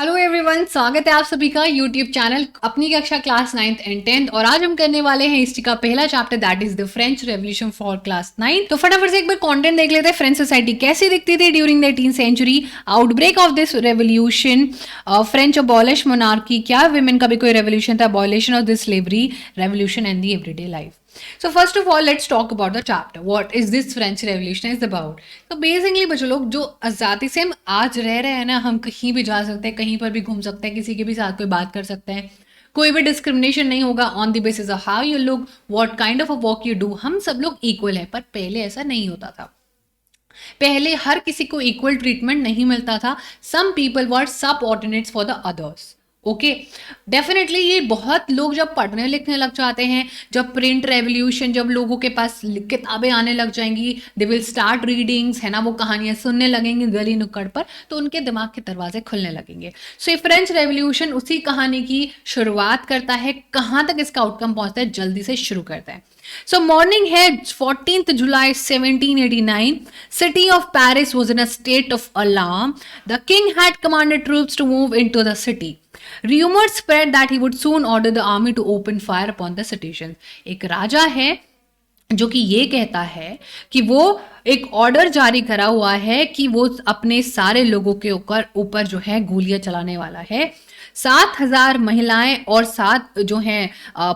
Hello everyone, स्वागत है आप सभी का यूट्यूब चैनल अपनी कक्षा क्लास 9th एंड 10th। और आज हम करने वाले हैं हिस्ट्री का पहला chapter, that is the French revolution for class 9। तो फटाफट से एक बार कंटेंट देख लेते हैं। फ्रेंच सोसाइटी कैसी दिखती थी during the 18th century, outbreak of this revolution, French abolish monarchy, क्या विमेन का भी कोई रेवोल्यूशन था, abolition of this slavery revolution and the everyday life. So first of all, let's talk about the chapter. What is this French Revolution is about? तो basically बच्चों लोग जो आज़ादी से हम आज रह रहे हैं ना, हम कहीं भी जा सकते हैं, कहीं पर भी घूम सकते हैं, किसी के भी साथ कोई बात कर सकते हैं, कोई भी डिस्क्रिमिनेशन नहीं होगा on the basis of how you look, what kind of a work you do. हम सब लोग इक्वल हैं, पर पहले ऐसा नहीं होता था। पहले हर किसी को इक्वल ट्रीटमेंट नहीं मिलता था। Some people were subordinates for the others. Okay, definitely ये बहुत लोग जब पढ़ने लिखने लग जाते हैं, जब प्रिंट रेवोल्यूशन, जब लोगों के पास किताबें आने लग जाएंगी, दे विल स्टार्ट रीडिंग्स, है ना, वो कहानियां सुनने लगेंगे गली नुक्कड़ पर, तो उनके दिमाग के दरवाजे खुलने लगेंगे। सो ये फ्रेंच रेवोल्यूशन उसी कहानी की शुरुआत करता है। कहाँ तक इसका आउटकम पहुंचता है, जल्दी से शुरू करता है। So morning है 14th July 1789. City of Paris was in a state of alarm. The king had commanded troops to move into the city. Rumors spread that he would soon order the army to open fire upon the citizens. एक राजा है जो कि ये कहता है कि वो एक ऑर्डर जारी करा हुआ है कि वो अपने सारे लोगों के ऊपर जो है गोलियां चलाने वाला है। 7,000 महिलाएं और 7 जो हैं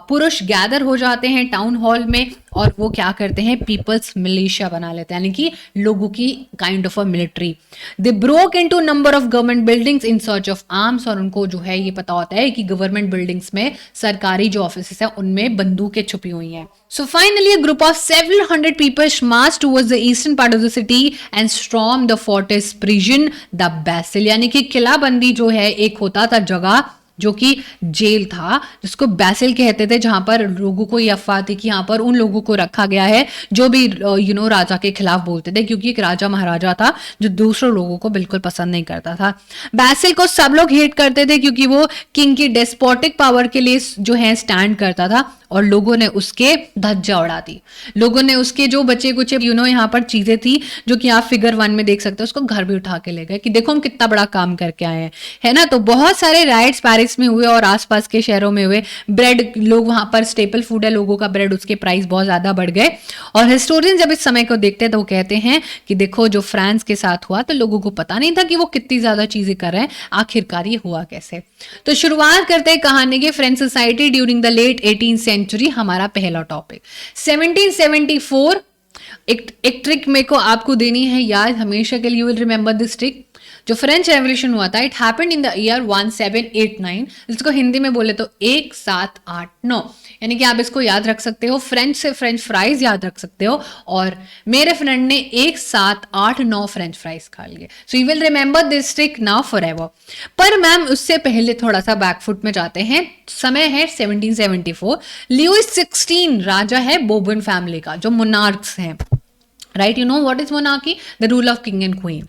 पुरुष गैदर हो जाते हैं टाउन हॉल में, और वो क्या करते हैं, पीपल्स मिलिशिया बना लेते हैं, यानी कि लोगों की kind of a military. They broke into number of government buildings in search of arms, और उनको जो है ये पता होता है कि गवर्नमेंट बिल्डिंग्स में, सरकारी जो ऑफिस है उनमें बंदूकें छुपी हुई हैं। So finally a group of several hundred people marched towards the eastern part of the city and stormed the fortress prison, the Bastille। यानी कि किलाबंदी जो है एक होता था जगह जो कि जेल था, जिसको बैसिल कहते थे, जहां पर लोगों को ये अफवाह थी कि यहाँ पर उन लोगों को रखा गया है जो भी राजा के खिलाफ बोलते थे, क्योंकि एक राजा महाराजा था जो दूसरों लोगों को बिल्कुल पसंद नहीं करता था। बैसिल को सब लोग हेट करते थे क्योंकि वो किंग की डेस्पोटिक पावर के लिए जो है स्टैंड करता था, और लोगों ने उसके धज्जा उड़ा दी। लोगों ने उसके जो बचे कुछ यहाँ पर चीजें थी जो कि आप फिगर 1 में देख सकते हो, उसको घर भी उठा के ले गए कि देखो हम कितना बड़ा काम करके आए हैं, है ना। तो बहुत सारे राइट्स पेरिस में हुए और आसपास के शहरों में हुए। ब्रेड, लोग वहां पर स्टेपल फूड है लोगों का ब्रेड, उसके प्राइस बहुत ज्यादा बढ़ गए। और हिस्टोरियन जब इस समय को देखते हैं तो वो कहते हैं कि देखो जो फ्रांस के साथ हुआ, तो लोगों को पता नहीं था कि वो कितनी ज्यादा चीजें कर रहे हैं, आखिरकार ये हुआ कैसे। तो शुरुआत करते हैं कहानी के French society during the late 18th century. हमारा पहला टॉपिक 1774। एक ट्रिक मेरे को आपको देनी है याद हमेशा के लिए, you will remember this trick. जो फ्रेंच रेवोल्यूशन हुआ था, it happened in the year 1789। इसको हिंदी में बोले तो 1789, यानी कि आप इसको याद रख सकते हो, फ्रेंच से फ्रेंच फ्राइज याद रख सकते हो। और मेरे फ्रेंड ने 1789 फ्रेंच फ्राइज खा लिए। So you will remember this trick now forever. पर मैम उससे पहले थोड़ा सा बैकफुट में जाते हैं। समय है 1774। लुइस 16 राजा है बोर्बन फैमिली का, जो मोनार्क्स हैं, right. You know what is monarchy, the rule of king and queen.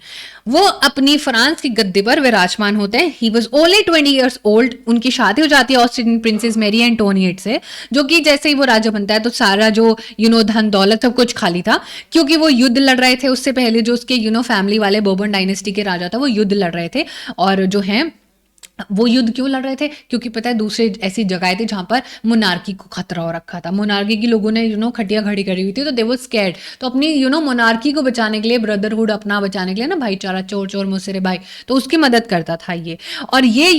वो अपनी फ्रांस की गद्दी पर विराजमान होते हैं। He was only 20 years old। उनकी शादी हो जाती है ऑस्ट्रियन प्रिंसेस मैरी एंटोनिएट से, जो कि जैसे ही वो राजा बनता है तो सारा जो धन दौलत सब कुछ खाली था, क्योंकि वो युद्ध लड़ रहे थे। उससे पहले जो उसके फैमिली वाले बोर्बन डायनेस्टी के राजा था, वो युद्ध लड़ रहे थे। और जो है वो युद्ध क्यों लड़ रहे थे, क्योंकि पता है दूसरे ऐसी जगह थी जहां पर मोनार्की को खतरा हो रखा था। मोनार्की की लोगों ने खटिया खड़ी करी हुई थी, तो दे वर स्कैर्ड। तो अपनी मोनार्की को बचाने के लिए, ब्रदरहुड अपना बचाने के लिए ना, भाईचारा, चोर चोर मुझसे भाई, तो उसकी मदद करता था ये। और ये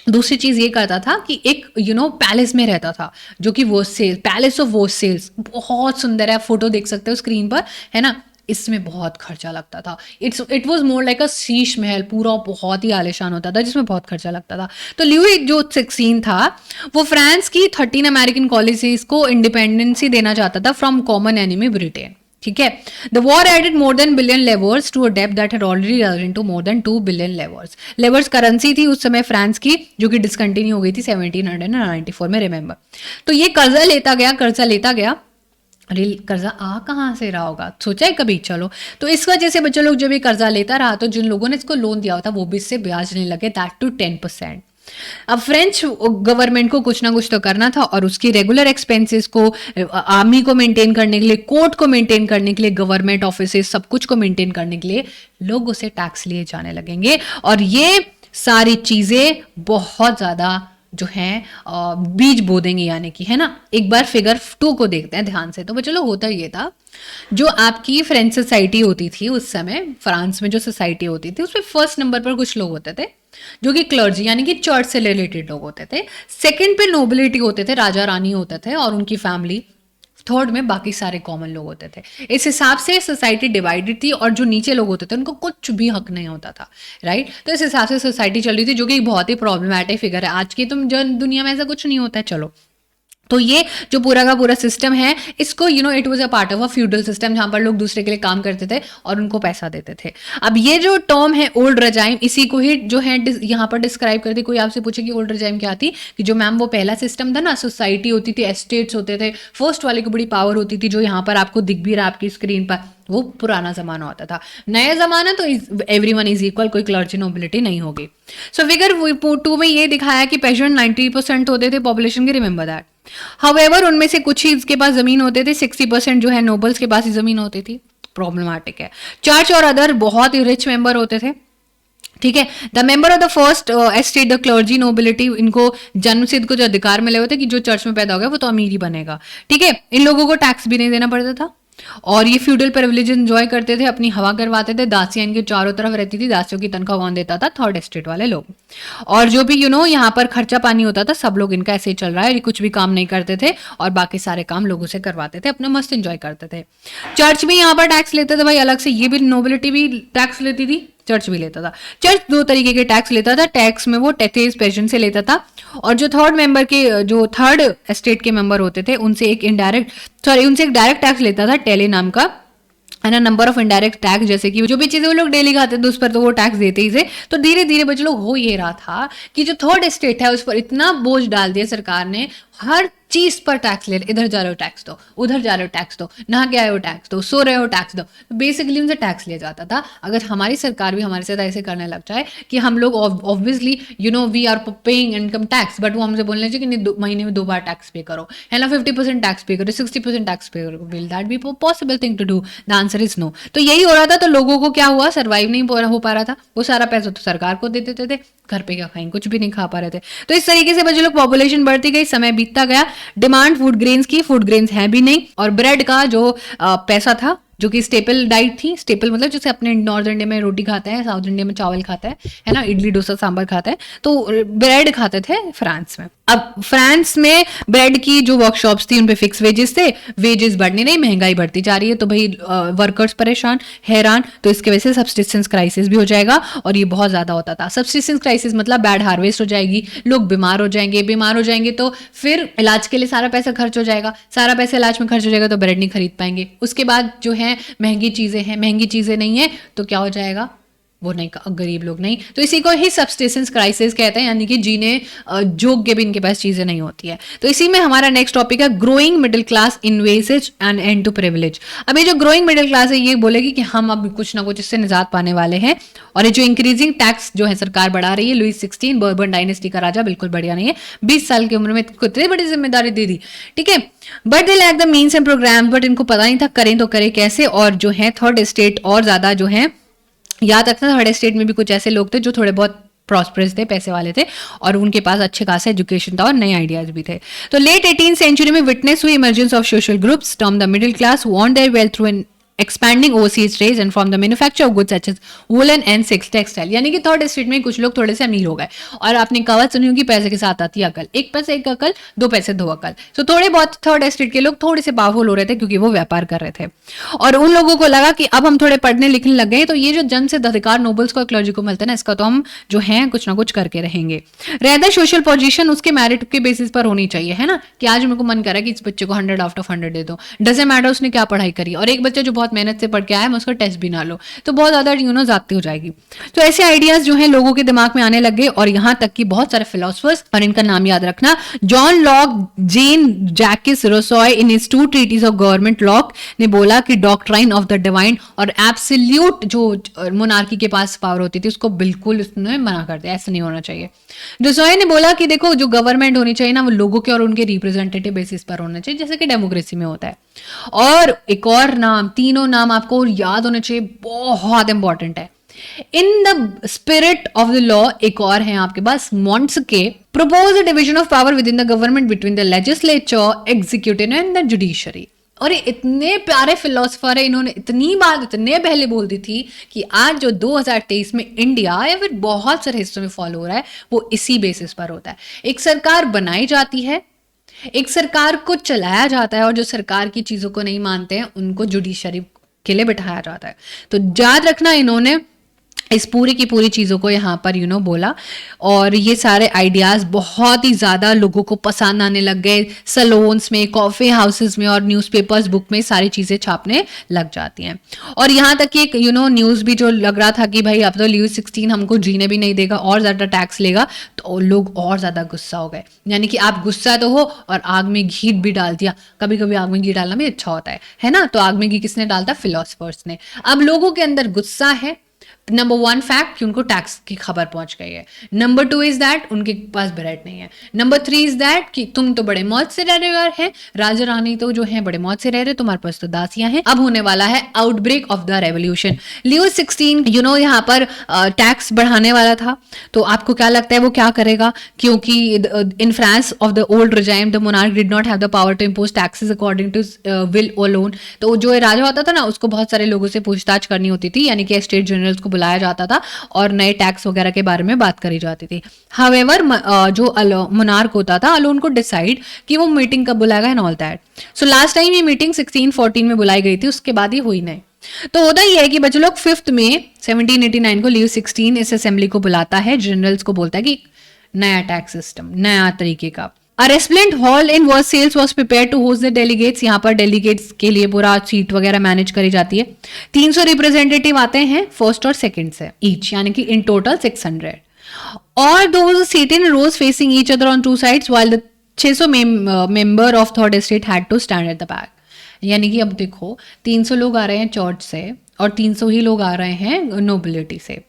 दूसरी चीज ये करता था कि एक पैलेस में रहता था, जो कि वो सेल्स, पैलेस ऑफ वो सेल्स, बहुत सुंदर है, फोटो देख सकते हो स्क्रीन पर, है ना। इसमें बहुत खर्चा लगता था। इट वॉज मोर लाइक अ शीश महल, पूरा बहुत ही आलिशान होता था, जिसमें बहुत खर्चा लगता था। तो लुई जो 16 था, वो फ्रांस की 13 अमेरिकन कॉलोनीज को इंडिपेंडेंसी देना चाहता था फ्रॉम कॉमन एनिमी ब्रिटेन, ठीक है। The war added more than billion livres to a डेब्ट that had already risen to more than 2 billion livres. Livres currency थी उस समय फ्रांस की, जो कि डिसकंटिन्यू हो गई थी 1794 में, रिमेंबर। तो ये कर्जा लेता गया। अरे कर्जा आ कहाँ से रहा होगा, सोचा है कभी? चलो, तो इस वजह से बच्चे लोग जब ये कर्जा लेता रहा, तो जिन लोगों ने इसको लोन दिया होता वो भी इससे ब्याज नहीं लगे, दैट टू 10%। अब फ्रेंच गवर्नमेंट को कुछ ना कुछ तो करना था, और उसकी रेगुलर एक्सपेंसेस को, आर्मी को मेंटेन करने के लिए, कोर्ट को मेंटेन करने के लिए, गवर्नमेंट ऑफिस सब कुछ को मेंटेन करने के लिए लोगों से टैक्स लिए जाने लगेंगे। और ये सारी चीजें बहुत ज्यादा जो है बीज बो देंगे, यानी कि, है ना। एक बार फिगर 2 को देखते हैं ध्यान से। तो चलो होता ये था, जो आपकी फ्रेंच सोसाइटी होती थी उस समय, फ्रांस में जो सोसाइटी होती थी उसमें फर्स्ट नंबर पर कुछ लोग होते थे जो कि क्लर्जी यानी कि चर्च से रिलेटेड लोग होते थे। सेकंड पे नोबिलिटी होते थे, राजा रानी होते थे और उनकी फैमिली। थर्ड में बाकी सारे कॉमन लोग होते थे। इस हिसाब से सोसाइटी डिवाइडेड थी और जो नीचे लोग होते थे उनको कुछ भी हक नहीं होता था, राइट। तो इस हिसाब से सोसाइटी चल रही थी, जो कि बहुत ही प्रॉब्लमैटिक फिगर है। आज की तुम जो दुनिया में ऐसा कुछ नहीं होता है। चलो, तो ये जो पूरा का पूरा सिस्टम है, इसको it was a part of a feudal system, जहां पर लोग दूसरे के लिए काम करते थे और उनको पैसा देते थे। अब ये जो टर्म है ओल्ड रजाइम, इसी को ही जो है यहाँ पर डिस्क्राइब करती। कोई आपसे पूछे कि ओल्ड रजाइम क्या थी, कि जो मैम वो पहला सिस्टम था ना, सोसाइटी होती थी, एस्टेट्स होते थे, फर्स्ट वाले को बड़ी पावर होती थी, जो यहाँ पर आपको दिख भी रहा आपकी स्क्रीन पर, वो पुराना जमाना होता था। नया जमाना तो एवरीवन इज इक्वल, कोई क्लर्जी नोबिलिटी नहीं होगी। सो फिगर 2 में ये दिखाया कि पेशेंट 90% होते थे पॉपुलेशन के, रिमेंबर दैट। हाउएवर उनमें से कुछ ही के पास जमीन होते थे, 60% जो है नोबल्स के पास ही जमीन होती थी। प्रॉब्लमैटिक है। चर्च और अदर बहुत ही रिच मेंबर होते थे, ठीक है। The member of the first estate, the clergy nobility, इनको जन्म से इनको जो अधिकार मिले होते कि जो चर्च में पैदा हो गया वो तो अमीर ही बनेगा, ठीक है। इन लोगों को टैक्स भी नहीं देना पड़ता था और ये फ्यूडल प्रिविलेज एंजॉय करते थे, अपनी हवा करवाते थे। दासियां इनके चारों तरफ रहती थी, दासियों की तनख्वाह कौन देता था? थर्ड एस्टेट वाले लोग। और जो भी यहाँ पर खर्चा पानी होता था, सब लोग इनका ऐसे ही चल रहा है, ये कुछ भी काम नहीं करते थे और बाकी सारे काम लोगों से करवाते थे, अपना मस्त एंजॉय करते थे। चर्च भी यहाँ पर टैक्स लेते थे भाई अलग से, ये भी नोबिलिटी भी टैक्स लेती थी, चर्च भी लेता था। चर्च 2 तरीके के टैक्स लेता था। टैक्स में वो टैक्सेस पेशेंट से लेता था, और जो थर्ड मेंबर के, जो थर्ड एस्टेट के मेंबर होते थे, उनसे एक डायरेक्ट टैक्स लेता था, टेले नाम का, है ना। नंबर ऑफ इनडायरेक्ट टैक्स, जैसे कि जो भी चीजें वो लोग डेली खाते थे उस पर तो वो टैक्स देते ही थे। तो धीरे धीरे बच्चे लोग हो ये रहा था कि जो थर्ड एस्टेट है उस पर इतना बोझ डाल दिया सरकार ने, हर चीज पर टैक्स ले, इधर जा रहे हो टैक्स दो, उधर जा रहे हो टैक्स दो, नहा के आए हो टैक्स दो, सो रहे हो टैक्स दो। तो बेसिकली उनसे टैक्स लिया जाता था। अगर हमारी सरकार भी हमारे साथ ऐसे करने लग जाए कि हम लोग obviously we are paying income tax, but वो हमसे बोलने चाहिए कि नहीं, महीने में 2 बार टैक्स पे करो, है ना, 50% टैक्स पे करो, 60% टैक्स पे करो। Will that be possible thing to do? The answer is no. तो यही हो रहा था। तो लोगों को क्या हुआ, सर्वाइव नहीं हो पा रहा था, वो सारा पैसा तो सरकार को दे देते थे, घर पे क्या खाएंगे, कुछ भी नहीं खा पा रहे थे। तो इस तरीके से बच्चे लोग पॉपुलेशन बढ़ती गई, समय बीतता गया। डिमांड फूड ग्रेन्स की, फूड ग्रेन्स है भी नहीं, और ब्रेड का जो पैसा था, जो कि स्टेपल डाइट थी, स्टेपल मतलब जैसे अपने नॉर्थ इंडिया में रोटी खाता है, साउथ इंडिया में चावल खाता है ना, इडली डोसा सांभर खाता है, तो ब्रेड खाते थे फ्रांस में। अब फ्रांस में ब्रेड की जो वर्कशॉप्स थी उन पे फिक्स वेजेस थे, वेजेस बढ़ने नहीं, महंगाई बढ़ती जा रही है, तो भाई वर्कर्स परेशान, हैरान, तो इसके वजह से सब्सिस्टेंस क्राइसिस भी हो जाएगा, और ये बहुत ज्यादा होता था। सब्सिस्टेंस क्राइसिस मतलब बैड हार्वेस्ट हो जाएगी, लोग बीमार हो जाएंगे तो फिर इलाज के लिए सारा पैसा खर्च हो जाएगा, सारा पैसा इलाज में खर्च हो जाएगा तो ब्रेड नहीं खरीद पाएंगे। उसके बाद जो है महंगी चीजें नहीं है तो क्या हो जाएगा, वो नहीं, गरीब लोग नहीं, तो इसी को ही सब्सिस्टेंस क्राइसिस कहते हैं, यानी कि जीने योग्य भी इनके पास चीजें नहीं होती है। तो इसी में हमारा नेक्स्ट टॉपिक है growing middle class envisages and end to privilege. अब ये जो ग्रोइंग मिडिल क्लास है ये बोलेगी कि हम अब कुछ ना कुछ इससे निजात पाने वाले हैं, और ये जो इंक्रीजिंग टैक्स जो है सरकार बढ़ा रही है, लुई 16 बर्बन डायनेस्टी का राजा, बिल्कुल बढ़िया नहीं है, 20 साल की उम्र में कितनी बड़ी जिम्मेदारी दे दी, ठीक है। But they lack the means and program, but इनको पता नहीं था करें तो करें कैसे। और जो है थर्ड एस्टेट और ज्यादा जो है, याद रखना थर्ड एस्टेट में भी कुछ ऐसे लोग थे जो थोड़े बहुत प्रॉस्परस थे, पैसे वाले थे, और उनके पास अच्छे खासा एजुकेशन था और नए आइडियाज भी थे। तो लेट 18th सेंचुरी में विटनेस हुई emergence of social groups term the middle class who earned their wealth through an expanding overseas trades and from the manufacture of goods such as woolen and silk textile। यानी कि third estate में कुछ लोग थोड़े से अमीर हो गए, और आपने कहावत सुनी होगी पैसे के साथ आती है अकल, 1 पैसे 1 अकल, 2 पैसे 2 अकल। तो थोड़े बहुत थर्ड एस्टेट के लोग थोड़े से पावरफुल हो रहे थे क्योंकि वो व्यापार कर रहे थे, और उन लोगों को लगा कि अब हम थोड़े पढ़ने लिखने लग गए, तो ये जो जन से अधिकार नोबल्स को क्लर्जी को मिलता है ना, इसका तो हम जो है कुछ ना कुछ करके रहेंगे। रेदर सोशल पोजीशन उसके मेरिट के बेसिस पर होनी चाहिए, है ना, कि आज मेरे को मन कर रहा है कि इस बच्चे को 100 आउट ऑफ 100 दे दो, डजंट मैटर उसने क्या पढ़ाई करी, और एक बच्चा जो बहुत मेहनत से पढ़ के आया मैं उसका टेस्ट भी ना लो, तो बहुत ज्यादा जाती हो जाएगी। तो ऐसे आइडियाज जो है लोगों के दिमाग में आने लग गए, और यहां तक कि बहुत सारे फिलोसफर्स, और इनका नाम याद रखना, John Locke, Jean Jacques Rousseau in his 2 treatises of government Locke ने बोला कि डॉक्ट्राइन ऑफ द डिवाइन और एब्सोल्यूट जो मोनार्की के पास पावर होती थी उसको बिल्कुल उसने मना कर दिया, ऐसा नहीं होना चाहिए। रोसॉय ने बोला कि देखो जो गवर्नमेंट होनी चाहिए ना वो लोगों के और उनके रिप्रेजेंटेटिव बेसिस पर होना चाहिए, जैसे कि डेमोक्रेसी में होता है। और एक और नाम, तीनों नाम आपको याद होने चाहिए, बहुत इंपॉर्टेंट है। In the spirit of the law एक और है आपके पास मॉन्टस्के, propose a division of power within the government between the legislature, executive and the judiciary। और ये इतने प्यारे फिलोसफर है, इन्होंने इतनी बात इतने पहले बोल दी थी कि आज जो 2023 में इंडिया या फिर बहुत सारे हिस्सों में फॉलो हो रहा है वो इसी बेसिस पर होता है। एक सरकार बनाई जाती है, एक सरकार को चलाया जाता है, और जो सरकार की चीजों को नहीं मानते हैं उनको जुडिशरी के लिए बिठाया जाता है। तो याद रखना, इन्होंने इस पूरी की पूरी चीज़ों को यहाँ पर बोला, और ये सारे आइडियाज़ बहुत ही ज़्यादा लोगों को पसंद आने लग गए। सलोन्स में, कॉफ़ी हाउसेस में और न्यूज़पेपर्स, बुक में सारी चीज़ें छापने लग जाती हैं। और यहाँ तक कि एक न्यूज़ भी जो लग रहा था कि भाई अब तो ल्यूइस 16 हमको जीने भी नहीं देगा और ज़्यादा टैक्स लेगा, तो लोग और ज़्यादा गुस्सा हो गए। यानी कि आप गुस्सा तो हो और आग में घी भी डाल दिया। कभी कभी आग में घी डालना भी अच्छा होता है ना। तो आग में घी किसने डालता? फिलोसफर्स ने। अब लोगों के अंदर गुस्सा है, नंबर 1 फैक्ट कि उनको टैक्स की खबर पहुंच गई है। नंबर 2 इज दैट उनके पास ब्रेड नहीं है। नंबर 3 इज दैट कि तुम तो बड़े मौज से रह रहे हैं, राजा रानी तो जो है बड़े मौज से रह रहे, तुम्हारे पास तो दासियां हैं। अब होने वाला है outbreak of the revolution. Lewis 16 यहाँ पर टैक्स बढ़ाने वाला था। तो आपको क्या लगता है वो क्या करेगा? क्योंकि in France of the old regime the monarch did not have the power to impose taxes according to will alone. तो जो राजा होता था ना, उसको बहुत सारे लोगों से पूछताछ करनी होती थी, यानी कि स्टेट जनरल्स को बुलाया जाता था और नए टैक्स वगैरह के बारे में बात करी जाती थी। हाउएवर जो मोनार्क होता था, अलोन को डिसाइड कि वो मीटिंग कब बुलाएगा and all that. So last time ये मीटिंग 1614 में बुलाई गई थी, उसके बाद ही हुई नहीं। तो होता ही है कि बच्चे लोग 5 में 1789 को ल्यूइस 16 इस असेंबली को बुलाता है, जनरल्स को बोलता है कि नया टैक्स सिस्टम, नया तरीके का। A resplendent hall in Versailles was prepared to host the delegates। यहाँ पर डेलीगेट्स के लिए पूरा सीट वगैरह मैनेज करी जाती है। 300 रिप्रेजेंटेटिव आते हैं फर्स्ट और सेकंड से ईच, यानी कि इन टोटल 600। और those seated in rows facing each other on two sides while the 600 member of third estate had to stand at the back। यानी कि अब देखो 300 लोग आ रहे हैं चर्च से और 300 ही लोग आ रहे हैं नोबिलिटी से,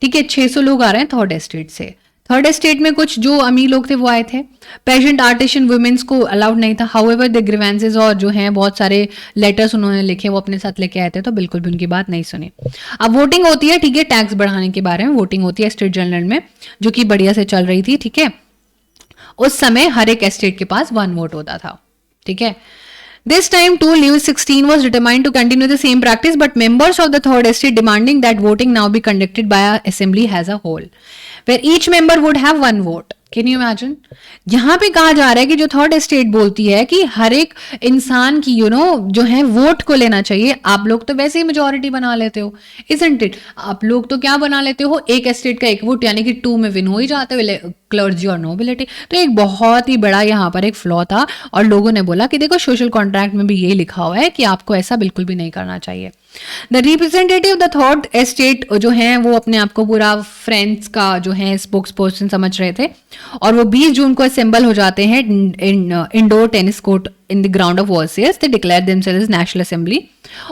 ठीक है। 600 लोग आ रहे हैं थर्ड एस्टेट से। थर्ड एस्टेट में कुछ जो अमीर लोग थे वो आए थे। पेजेंट आर्टिशन वुमेन्स को अलाउड नहीं था। हाउएवर द ग्रीवेंसेस और जो हैं बहुत सारे लेटर्स उन्होंने लिखे वो अपने साथ लेके आए थे, तो बिल्कुल भी उनकी बात नहीं सुनी। अब वोटिंग होती है, ठीक है, टैक्स बढ़ाने के बारे में वोटिंग होती है स्टेट जनरल में, जो कि बढ़िया से चल रही थी, ठीक है। उस समय हर एक एस्टेट के पास 1 वोट होता था, ठीक है। This time too, Louis XVI was determined to continue the same practice, but members of the third estate demanding that voting now be conducted by an assembly as a whole, where each member would have 1 vote। Can you imagine? यहाँ पे कहा जा रहा है कि जो third estate बोलती है कि हर एक इंसान की जो है वोट को लेना चाहिए। आप लोग तो वैसे ही मेजोरिटी बना लेते हो, इजंट इट? आप लोग तो क्या बना लेते हो, एक एस्टेट का एक वोट, यानी कि 2 में विन हो ही जाते हो, क्लर्जी और नोबिलिटी। तो एक बहुत ही बड़ा यहाँ पर एक फ्लॉ था, और लोगों ने बोला कि देखो सोशल कॉन्ट्रैक्ट में भी ये लिखा हुआ है कि आपको ऐसा बिल्कुल भी नहीं करना चाहिए। The representative the third estate जो है वो अपने आप को पूरा फ्रेंड्स का जो है स्पोक्स पर्सन समझ रहे थे, और वो 20 जून को असेंबल हो जाते हैं indoor tennis court in the ground of versus. They declare themselves national assembly,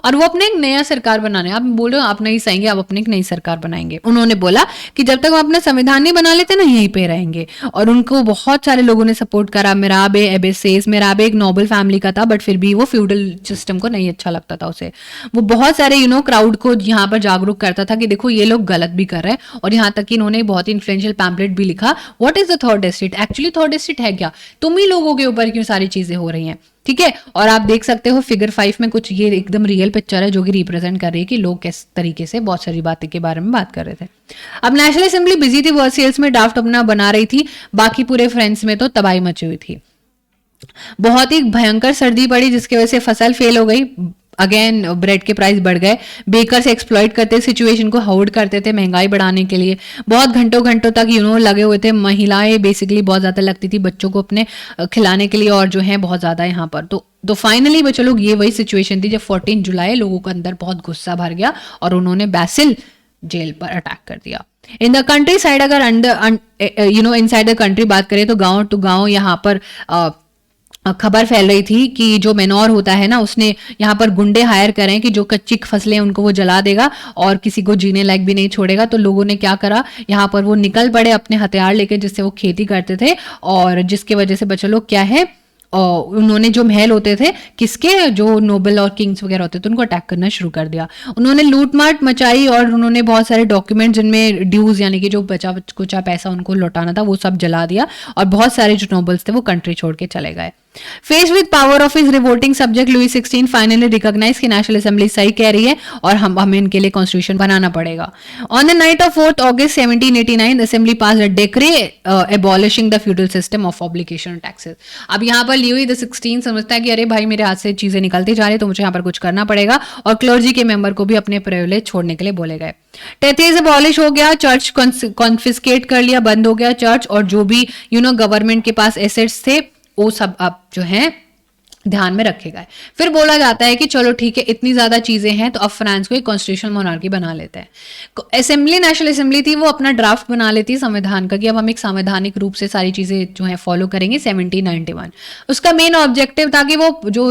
और वो अपने एक नया सरकार बनाने, आप बोल रहे हो आप नहीं सहेंगे, आप अपने एक नई सरकार बनाएंगे। उन्होंने बोला कि जब तक वो अपना संविधान नहीं बना लेते ना, यहीं पे रहेंगे। और उनको बहुत सारे लोगों ने सपोर्ट करा। मिराबे एबेसेस, मिराबे एक नोबल फैमिली का था, बट फिर भी वो फ्यूडल सिस्टम को नहीं अच्छा लगता था उसे। वो बहुत सारे क्राउड को यहाँ पर जागरूक करता था कि देखो ये लोग गलत भी कर रहे हैं। और यहाँ तक कि इन्होंने बहुत ही इन्फ्लुएंशियल पैम्पलेट भी लिखा, what is the third estate. Actually third estate है क्या, तुम ही लोगों के ऊपर क्यों सारी चीजें हो रही हैं, ठीक है। और आप देख सकते हो फिगर 5 में कुछ ये एकदम रियल पिक्चर है जो कि रिप्रेजेंट कर रही है कि लोग किस तरीके से बहुत सारी बातें के बारे में बात कर रहे थे। अब नेशनल असेंबली बिजी थी, वर्सेल्स में ड्राफ्ट अपना बना रही थी, बाकी पूरे फ्रांस में तो तबाही मची हुई थी। बहुत ही भयंकर सर्दी पड़ी जिसकी वजह से फसल फेल हो गई। अगेन ब्रेड के प्राइस बढ़ गए। बेकर्स एक्सप्लॉइट करते सिचुएशन को, होल्ड करते थे महंगाई बढ़ाने के लिए। बहुत घंटों घंटों तक लगे हुए थे। महिलाएं बेसिकली बहुत ज़्यादा लगती थी बच्चों को अपने खिलाने के लिए, और जो है बहुत ज़्यादा यहाँ पर तो फाइनली बच्चों लोग ये वही सिचुएशन थी जब 14 जुलाई लोगों के अंदर बहुत गुस्सा भर गया और उन्होंने बैसिल जेल पर अटैक कर दिया। इन द कंट्री साइड अगर इनसाइड द कंट्री बात करें तो गाँव टू गाँव यहाँ पर खबर फैल रही थी कि जो मेनोर होता है ना, उसने यहाँ पर गुंडे हायर करें कि जो कच्ची फसलें उनको वो जला देगा और किसी को जीने लायक भी नहीं छोड़ेगा। तो लोगों ने क्या करा, यहाँ पर वो निकल पड़े अपने हथियार लेके जिससे वो खेती करते थे, और जिसके वजह से बच्चे लोग क्या है उन्होंने जो महल होते थे किसके, जो नोबल और किंग्स वगैरह होते थे, उनको अटैक करना शुरू कर दिया। उन्होंने लूटमाट मचाई और उन्होंने बहुत सारे डॉक्यूमेंट जिनमें ड्यूज यानी कि जो बचा कुचा पैसा उनको लौटाना था वो सब जला दिया, और बहुत सारे जो नोबल्स थे वो कंट्री छोड़ के चले गए। Faced with power of his revolting subject, Louis XVI finally recognized कि नेशनल असेंबली सही कह रही है और हमें इनके लिए कॉन्स्टिट्यूशन बनाना पड़ेगा। On the night of 4th August 1789, the assembly passed a decree abolishing the feudal system of obligation and taxes। अब यहाँ पर ल्यूई द 16 समझता है कि अरे भाई मेरे हाथ से चीजें निकलती जा रही तो मुझे यहाँ पर कुछ करना पड़ेगा, और क्लर्जी के मेंबर को भी अपने प्रिविलेज छोड़ने के लिए बोले गए। टेथेज अबॉलिश हो गया, चर्च कॉन्फिस्केट कर लिया, बंद हो गया चर्च, और जो भी गवर्नमेंट के पास एसेट्स थे वो सब अब जो है ध्यान में रखे गए। फिर बोला जाता है कि चलो ठीक है इतनी ज्यादा चीजें हैं तो अब फ्रांस को एक कॉन्स्टिट्यूशनल मोनार्की बना लेते हैं। असेंबली, नेशनल असेंबली थी, वो अपना ड्राफ्ट बना लेती है संविधान का कि अब हम एक संवैधानिक रूप से सारी चीजें जो है फॉलो करेंगे 1791। उसका मेन ऑब्जेक्टिव था कि वो जो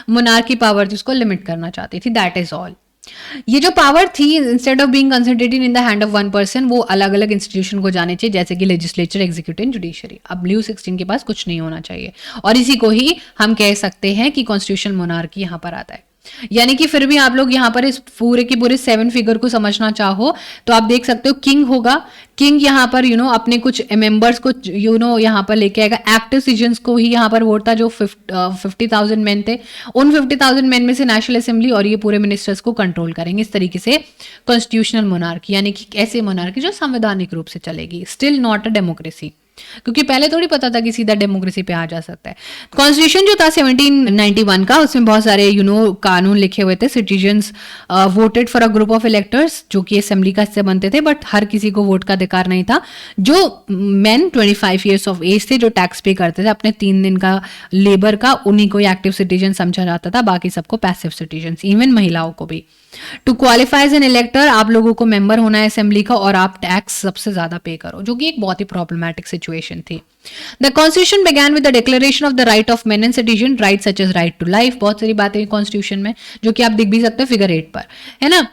मोनार्की पावर थी उसको लिमिट करना चाहती थी, दैट इज ऑल। ये जो पावर थी instead of being concentrated in the hand of one person, वो अलग अलग इंस्टीट्यूशन को जाने चाहिए, जैसे कि लेजिस्लेचर, एग्जीक्यूटिव एंड जुडिशरी। अब ल्यू 16 के पास कुछ नहीं होना चाहिए, और इसी को ही हम कह सकते हैं कि कॉन्स्टिट्यूशन मोनार्की यहाँ पर आता है। यानी कि फिर भी आप लोग यहाँ पर इस पूरे के पूरे 7 फिगर को समझना चाहो तो आप देख सकते हो किंग होगा, किंग यहाँ पर अपने कुछ मेंबर्स को यहाँ पर लेके आएगा। एक्टिव सिटीजन्स को ही यहाँ पर वोट था, जो 50,000 मैन थे, उन 50,000 मैन में से नेशनल असेंबली और ये पूरे मिनिस्टर्स को कंट्रोल करेंगे। इस तरीके से कॉन्स्टिट्यूशनल मोनार्की, यानी कि ऐसे मोनार्की जो संवैधानिक रूप से चलेगी, स्टिल नॉट अ डेमोक्रेसी, क्योंकि पहले थोड़ी पता था कि सीधा डेमोक्रेसी पे आ जा सकता है। कॉन्स्टिट्यूशन जो था 1791 का, उसमें बहुत सारे कानून लिखे हुए थे। Citizens voted for a group of electors, जो कि असेंबली का हिस्से बनते थे, बट हर किसी को वोट का अधिकार नहीं था। जो मेन 25 ईयर्स ऑफ एज थे, जो टैक्स पे करते थे अपने 3 दिन का लेबर का, उन्हीं को एक्टिव सिटीजन समझा जाता था, बाकी सबको पैसिव सिटीजन, इवन महिलाओं को भी। To qualify as an elector, आप लोगों को मेंबर होना है असेंबली का, और आप टैक्स सबसे ज्यादा पे करो, जो कि एक बहुत ही प्रॉब्लमैटिक सिचुएशन थी। The constitution began with the declaration of the right of men and citizen, right such as right to life. बहुत सारी बातें कॉन्स्टिट्यूशन में जो कि आप दिख भी सकते हो फिगर 8 पर, है ना।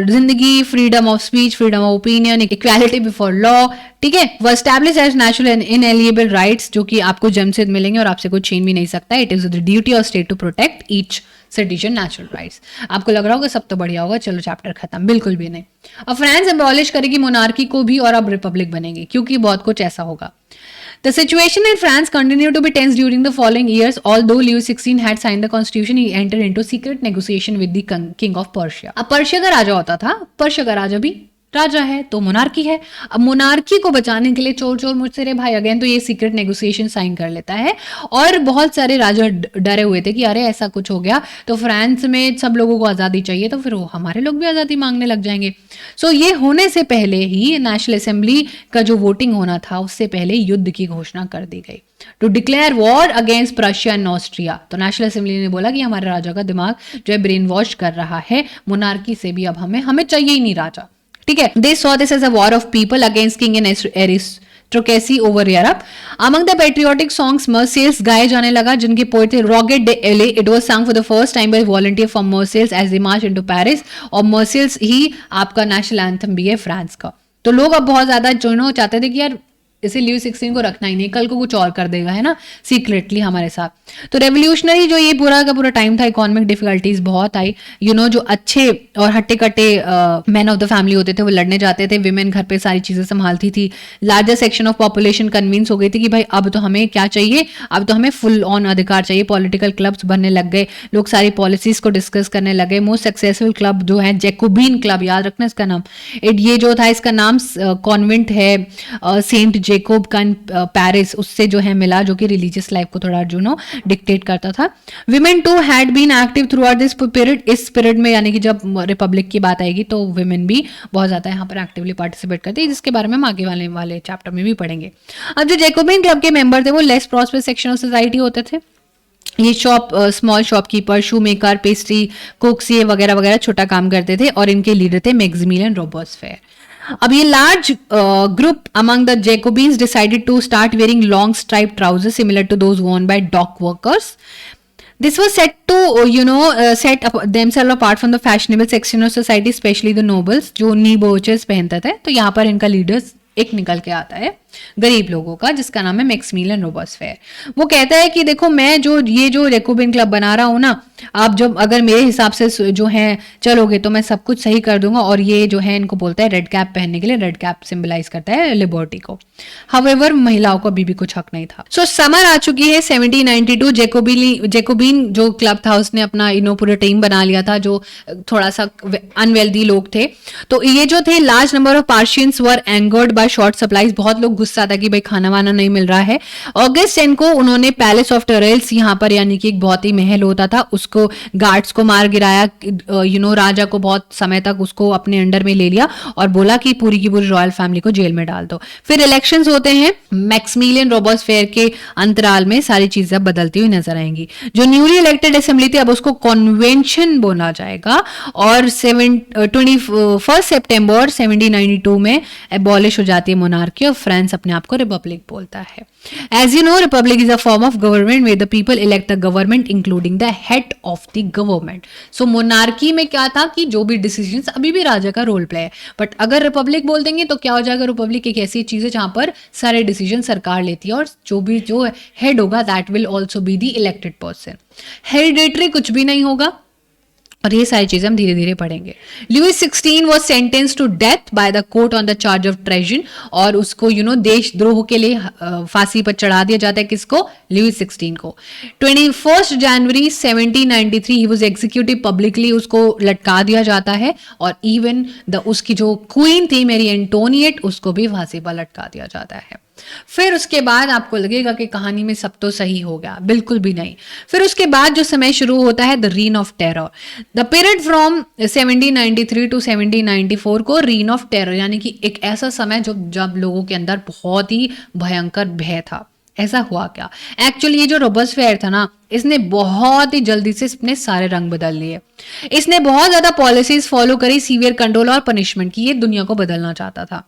जिंदगी, freedom of speech, freedom of opinion, equality before law, ठीक है। वो establish as natural and inalienable rights, जो कि आपको जन्म से मिलेंगे और आपसे कोई छीन भी नहीं सकता। It is the duty of state to protect each citizen natural rights. आपको लग रहा होगा सब तो बढ़िया होगा, चलो चैप्टर खत्म, बिल्कुल भी नहीं। अब फ्रांस अबॉलिश करेगी मोनार्की को भी और अब रिपब्लिक बनेगी, क्योंकि बहुत कुछ ऐसा होगा। The situation in France continued to be tense during the following years. Although Louis XVI had signed the constitution, he entered into secret negotiation with the king of Persia. अब पर्शिया का राजा होता था, पर्शिया का राजा भी राजा है तो monarchy है। अब मोनार्की को बचाने के लिए चोर चोर मुझसे रे भाई अगेन, तो ये सीक्रेट नेगोशिएशन साइन कर लेता है। और बहुत सारे राजा डरे हुए थे कि अरे ऐसा कुछ हो गया तो फ्रांस में सब लोगों को आज़ादी चाहिए, तो फिर वो हमारे लोग भी आज़ादी मांगने लग जाएंगे। सो ये होने से पहले ही नेशनल असेंबली का जो वोटिंग होना था उससे पहले युद्ध की घोषणा कर दी गई, to declare war against Prussia and Austria. तो नेशनल असेंबली ने बोला कि हमारे राजा का दिमाग जो है ब्रेन वॉश कर रहा है, मोनार्की से भी अब हमें चाहिए ही नहीं राजा, ठीक है। They saw this as a war of people against king and aristocracy over Europe. Among the patriotic songs Marseillaise गाए जाने लगा, जिनके पोएट थे रॉगेट डे एले। It was sung for the first time by volunteer from Marseilles as they march into Paris. और Marseillaise ही आपका national anthem भी है फ्रांस का। तो लोग अब बहुत ज्यादा जो चाहते थे कि यार इसे ल्यूई 16 को रखना ही नहीं, कल को कुछ और कर देगा, है ना, सीक्रेटली हमारे साथ। तो रेवोल्यूशनरी जो ये पूरा का पूरा टाइम था, इकोनॉमिक डिफिकल्टीज बहुत आई। जो अच्छे और हट्टे कट्टे मैन ऑफ द फैमिली होते थे वो लड़ने जाते थे, विमेन घर पे सारी चीजें संभालती थी। Larger section of population convince हो गई थी कि भाई अब तो हमें क्या चाहिए, अब तो हमें फुल ऑन अधिकार चाहिए। पॉलिटिकल क्लब्स बनने लग गए, लोग सारी पॉलिसीज को डिस्कस करने लगे। मोस्ट सक्सेसफुल क्लब जो है जैकोबिन क्लब, याद रखना इसका नाम। ये जो था इसका नाम कॉन्वेंट है सेंट जेकोब का पेरिस, उससे जो है मिला, जो कि रिलीजियस लाइफ को थोड़ा डिक्टेट करता था। Women too had been active throughout this period. इस पीरियड में यानी कि जब रिपब्लिक की बात आएगी तो विमेन भी बहुत ज्यादा यहाँ पर एक्टिवली पार्टिसिपेट करती है, जिसके बारे में हम आगे वाले चैप्टर में भी पढ़ेंगे। अब जो जैकोबिन क्लब के मेंबर थे वो less prosperous section of society होते थे। ये स्मॉल शॉपकीपर, शू मेकर, पेस्ट्री कुक्स, ये वगैरह वगैरह छोटा काम करते थे, और इनके लीडर थे मैक्सिमिलियन रोबेस्पियर। अब ये large group among the Jacobins decided to start wearing long stripe trousers similar to those worn by dock workers. This was set to set themselves apart from the fashionable section of society, especially the nobles, जो नी brooches पहनते थे। तो यहाँ पर इनका leaders एक निकल के आता है गरीब लोगों का, जिसका नाम है मैक्सिमिलियन रोबेस्पियर। वो कहता है कि देखो मैं जो ये जो जैकोबिन क्लब बना रहा हूँ ना, आप जब अगर मेरे हिसाब से जो है चलोगे तो मैं सब कुछ सही कर दूंगा। और ये जो है इनको बोलता है रेड कैप पहनने के लिए, रेड कैप सिंबलाइज करता है लिबर्टी को। हाउएवर महिलाओं को अभी भी कुछ हक नहीं था। सो समर आ चुकी है 1792। जैकोबिन जो क्लब था उसने अपना पूरा टीम बना लिया था, जो थोड़ा सा अनवेल्दी लोग थे। तो ये जो थे large number of Parisians were angered by short supplies, बहुत लोग गुस्सा था कि भाई खाना वाना नहीं मिल रहा है। अगस्त 10 को उन्होंने पैलेस ऑफ टेरेल्स यहाँ पर, यानी कि एक बहुत ही महल होता था, उसको गार्ड्स को मार गिराया। राजा को बहुत समय तक उसको अपने अंडर में ले लिया और बोला कि पूरी की पूरी रॉयल फैमिली को जेल में डाल दो। फिर इलेक्शंस होते हैं मैक्सिमिलियन रोबेस्पियर के अंतराल में, सारी चीजें बदलती हुई नजर आएंगी। जो न्यूली इलेक्टेड असेंबली थी अब उसको कॉन्वेंशन बोला जाएगा और 21 सितंबर 1792 में एबॉलिश हो जाती है मोनार्की और फ्रांस अपने आप को रिपब्लिक बोलता है। As you know, republic is a form of government where the people elect the government including the head of the government. So monarchy में क्या था कि जो भी डिसीजंस, अभी भी राजा का रोल प्ले है, बट अगर रिपब्लिक बोल देंगे तो क्या हो जाएगा, रिपब्लिक एक ऐसी चीज है जहां पर सारे डिसीजन सरकार लेती है और जो हेड होगा that will also be the elected person. Hereditary कुछ भी नहीं होगा और ये सारी चीजें हम धीरे धीरे पढ़ेंगे। Louis 16 was sentence to death by the court on the charge of treason, और उसको देशद्रोह के लिए फांसी पर चढ़ा दिया जाता है। किसको? लुई 16 को। 21 जनवरी 1793 ही वॉज एग्जीक्यूटिव पब्लिकली, उसको लटका दिया जाता है। और इवन उसकी जो क्वीन थी मेरी एंटोनिएट, उसको भी फांसी पर लटका दिया जाता है। फिर उसके बाद आपको लगेगा कि कहानी में सब तो सही हो गया, बिल्कुल भी नहीं। फिर उसके बाद जो समय शुरू होता है the reign of terror. The period from 1793 to 1794 को रीन ऑफ टेरर, यानी कि एक ऐसा समय जब लोगों के अंदर बहुत ही भयंकर भय था। ऐसा हुआ क्या? एक्चुअली ये जो रोबेस्पियर था ना, इसने बहुत ही जल्दी से अपने सारे रंग बदल लिए। इसने बहुत ज्यादा पॉलिसीज फॉलो करी, सीवियर कंट्रोल और पनिशमेंट की। ये दुनिया को बदलना चाहता था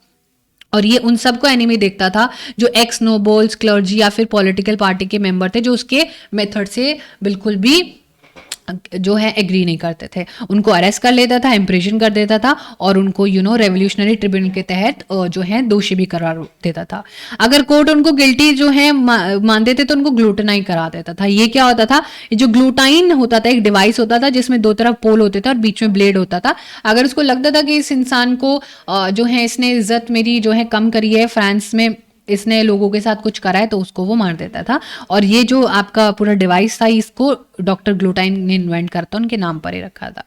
और ये उन सबको एनिमी देखता था जो एक्स नोबल्स, क्लर्जी या फिर पॉलिटिकल पार्टी के मेंबर थे, जो उसके मेथड से बिल्कुल भी जो है एग्री नहीं करते थे। उनको अरेस्ट कर लेता था, इम्प्रिजन कर देता था और उनको रेवोल्यूशनरी ट्रिब्यूनल के तहत जो है दोषी भी करार देता था। अगर कोर्ट उनको गिल्टी जो है मान देते तो उनको ग्लूटेनाइन करा देता था। ये क्या होता था? जो ग्लूटाइन होता था एक डिवाइस होता था जिसमें दो तरफ पोल होते थे और बीच में ब्लेड होता था। अगर उसको लगता था कि इस इंसान को जो है इसने इज्जत मेरी जो है कम करी है, फ्रांस में इसने लोगों के साथ कुछ करा है, तो उसको वो मार देता था। और ये जो आपका पूरा डिवाइस था, इसको डॉक्टर ग्लूटाइन ने इन्वेंट करता, उनके नाम पर ही रखा था।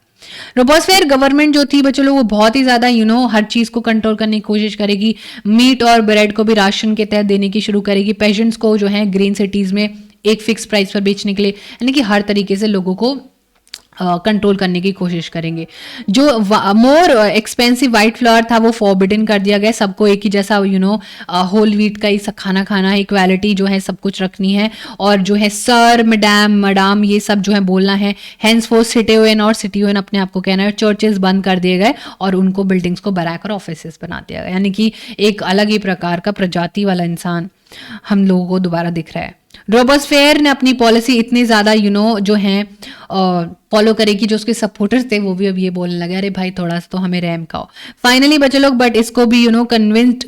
रोबेस्पियर गवर्नमेंट जो थी बच्चों लोग, वो बहुत ही ज्यादा हर चीज को कंट्रोल करने की कोशिश करेगी। मीट और ब्रेड को भी राशन के तहत देने की शुरू करेगी। पेशेंट्स को जो है ग्रीन सिटीज में एक फिक्स प्राइस पर बेचने के लिए, यानी कि हर तरीके से लोगों को कंट्रोल करने की कोशिश करेंगे। जो मोर एक्सपेंसिव वाइट फ्लावर था वो फॉरबिडन कर दिया गया। सबको एक ही जैसा होल व्हीट का ही खाना खाना है, इक्वालिटी जो है सब कुछ रखनी है। और जो है सर, मैडम ये सब जो है बोलना है। हेंस फोर्थ सिटीजन और सिटीजन अपने आप को कहना है। चर्चेस बंद कर दिए गए और उनको बिल्डिंग्स को बनाकर ऑफिसेस बना दिया गया। यानी कि एक अलग ही प्रकार का प्रजाति वाला इंसान हम लोगों को दोबारा दिख रहा है। रोबेस्पियर ने अपनी पॉलिसी इतनी ज्यादा जो है फॉलो करेगी, जो उसके सपोर्टर्स थे वो भी अब ये बोलने लगे अरे भाई थोड़ा सा तो हमें रहम खाओ। फाइनली बच्चे लोग, बट इसको भी कन्विंस्ड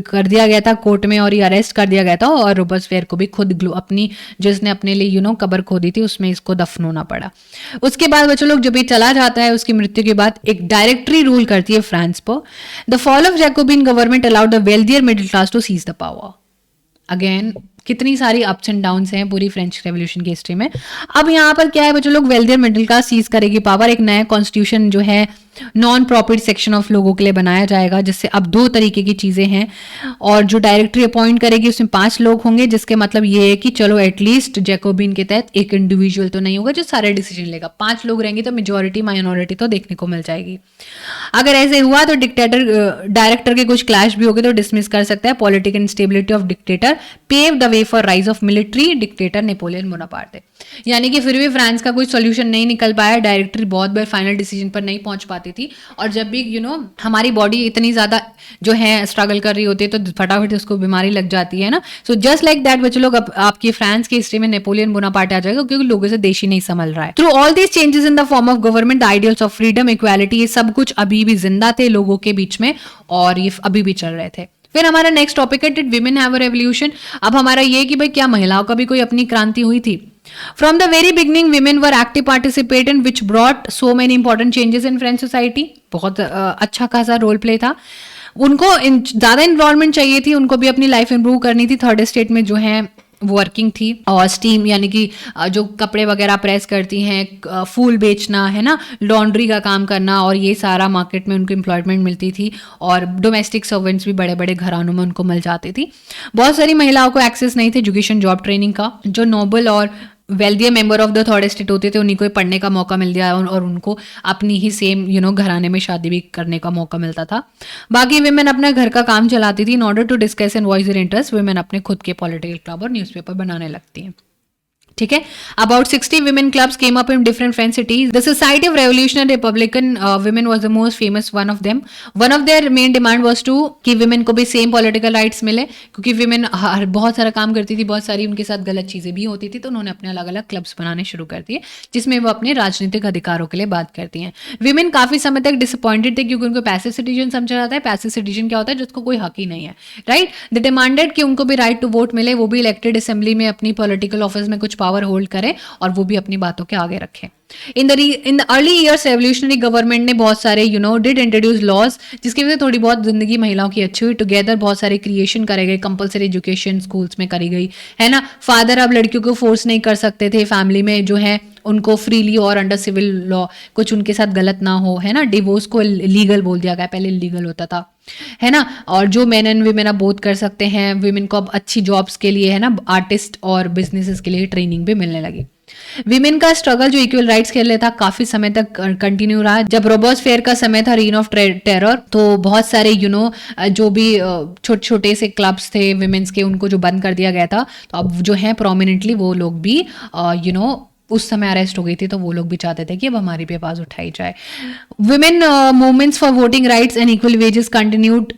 कर दिया गया था कोर्ट में और ये अरेस्ट कर दिया गया था। और रोबेस्पियर को भी खुद अपनी जिसने अपने लिए कब्र खोदी थी उसमें इसको दफन होना पड़ा। उसके बाद बच्चे लोग जब ये चला जाता है, उसकी मृत्यु के बाद एक डायरेक्टरी रूल करती है फ्रांस पर। The fall of Jacobin government allowed the wealthier middle class to seize the power. Again कितनी सारी अप्स एंड डाउन्स हैं पूरी फ्रेंच रेवोल्यूशन की हिस्ट्री में। अब यहाँ पर क्या है बच्चों लोग, वेल्थियर मिडिल क्लास सीज करेगी पावर। एक नया कॉन्स्टिट्यूशन जो है नॉन प्रॉफिट सेक्शन ऑफ लोगों के लिए बनाया जाएगा, जिससे अब दो तरीके की चीजें हैं। और जो डायरेक्टरी अपॉइंट करेगी उसमें 5 लोग होंगे, जिसके मतलब ये है कि चलो एटलीस्ट जैकोबिन के तहत एक इंडिविजुअल तो नहीं होगा जो सारे डिसीजन लेगा। 5 लोग रहेंगे तो मेजोरिटी माइनॉरिटी तो देखने को मिल जाएगी। अगर ऐसे हुआ तो डायरेक्टर के कुछ क्लैश भी होगी तो डिसमिस कर सकता है। Political instability of dictator pave the way for rise of military dictator Napoleon Bonaparte. यानी कि फिर भी फ्रांस का कोई सॉल्यूशन नहीं निकल पाया। डायरेक्टरी बहुत बार फाइनल डिसीजन पर नहीं पहुंच पाती थी। और जब भी हमारी बॉडी इतनी ज्यादा जो है स्ट्रगल कर रही होती है तो फटाफट उसको बीमारी लग जाती है ना। सो जस्ट लाइक दैट बच्चे लोग, आपकी फ्रांस की हिस्ट्री में नेपोलियन बोनापार्टे आ जाएगा, क्योंकि लोगों से देश ही नहीं संभल रहा है। Through all these changes in the form of government, the ideals of freedom, equality, ये सब कुछ अभी भी जिंदा थे लोगों के बीच में और ये अभी भी चल रहे थे। फिर हमारा नेक्स्ट टॉपिक है, did women have a revolution. अब हमारा ये कि भाई क्या महिलाओं का भी कोई अपनी क्रांति हुई थी। From the very beginning women were active participant which brought so many important changes in French society. बहुत अच्छा खासा रोल प्ले था। उनको ज्यादा इन्वॉल्वमेंट चाहिए थी, उनको भी अपनी लाइफ इंप्रूव करनी थी। थर्ड स्टेट में जो है वर्किंग थी, और स्टीम यानी कि जो कपड़े वगैरह प्रेस करती हैं, फूल बेचना है ना, लॉन्ड्री का काम करना, और ये सारा मार्केट में उनको एम्प्लॉयमेंट मिलती थी। और डोमेस्टिक सर्वेंट्स भी बड़े बड़े घरानों में उनको मिल जाती थी। बहुत सारी महिलाओं को एक्सेस नहीं थे एजुकेशन जॉब ट्रेनिंग का। जो नोबल और wealthier member of the third state होते थे उन्हीं को पढ़ने का मौका मिल गया, और उनको अपनी ही सेम घराने में शादी भी करने का मौका मिलता था। बाकी विमेन अपना घर का काम चलाती थी। In order to discuss and voice their interest, women अपने खुद के पॉलिटिकल क्लब और न्यूज़पेपर बनाने लगती हैं। ठीक है, about 60 women clubs came up in different French cities. The Society of Revolutionary Republican Women was the most famous one of them. One of their main demand was to कि women को भी same political rights मिले, क्योंकि women बहुत सारा काम करती थी, बहुत सारी उनके साथ गलत चीज़ें भी होती थी, तो उन्होंने अपने अलग अलग क्लब्स बनाने शुरू कर दिए जिसमें वो अपने राजनीतिक अधिकारों के लिए बात करती हैं। विमेन काफ़ी समय तक डिसअपॉइंटेड थे क्योंकि उनको पैसिव सिटीजन समझा जाता है। पैसिव सिटीजन क्या होता है? जिसको कोई हक ही नहीं है, राइट। दे डिमांडेड कि उनको भी राइट टू वोट मिले, वो भी इलेक्टेड असेंबली में अपनी पॉलिटिकल ऑफिस में कुछ पावर होल्ड करें और वो भी अपनी बातों के आगे रखें। In the early years revolutionary government ने बहुत सारे डिड इंट्रोड्यूस लॉज, जिसकी वजह से थोड़ी बहुत जिंदगी महिलाओं की अच्छी हुई। टुगेदर बहुत सारे क्रिएशन करे गए, कंपलसरी एजुकेशन स्कूल्स में करी गई, है ना। फादर अब लड़कियों को फोर्स नहीं कर सकते थे, फैमिली में जो है उनको फ्रीली और अंडर सिविल लॉ कुछ उनके साथ गलत ना हो, है ना। डिवोर्स को लीगल बोल दिया गया, पहले इलीगल होता था, है ना। और जो मेन एंड वीमेन अब बोथ कर सकते हैं। विमेन को अब अच्छी जॉब्स के लिए, है ना, आर्टिस्ट और बिजनेसेस के लिए ट्रेनिंग भी मिलने लगी। विमेन का स्ट्रगल जो इक्वल राइट्स के लिए था काफी समय तक कंटिन्यू रहा। जब रॉबर्ट्सफेयर का समय था, रीन ऑफ टेरर, तो बहुत सारे जो भी छोटे छोटे से क्लब्स थे विमेन्स के, उनको जो बंद कर दिया गया था। तो अब जो है प्रोमिनेंटली वो लोग भी उस समय अरेस्ट हो गई थी, तो वो लोग भी चाहते थे कि अब हमारी भी आवाज उठाई जाए। Women movements for voting rights and equal wages continued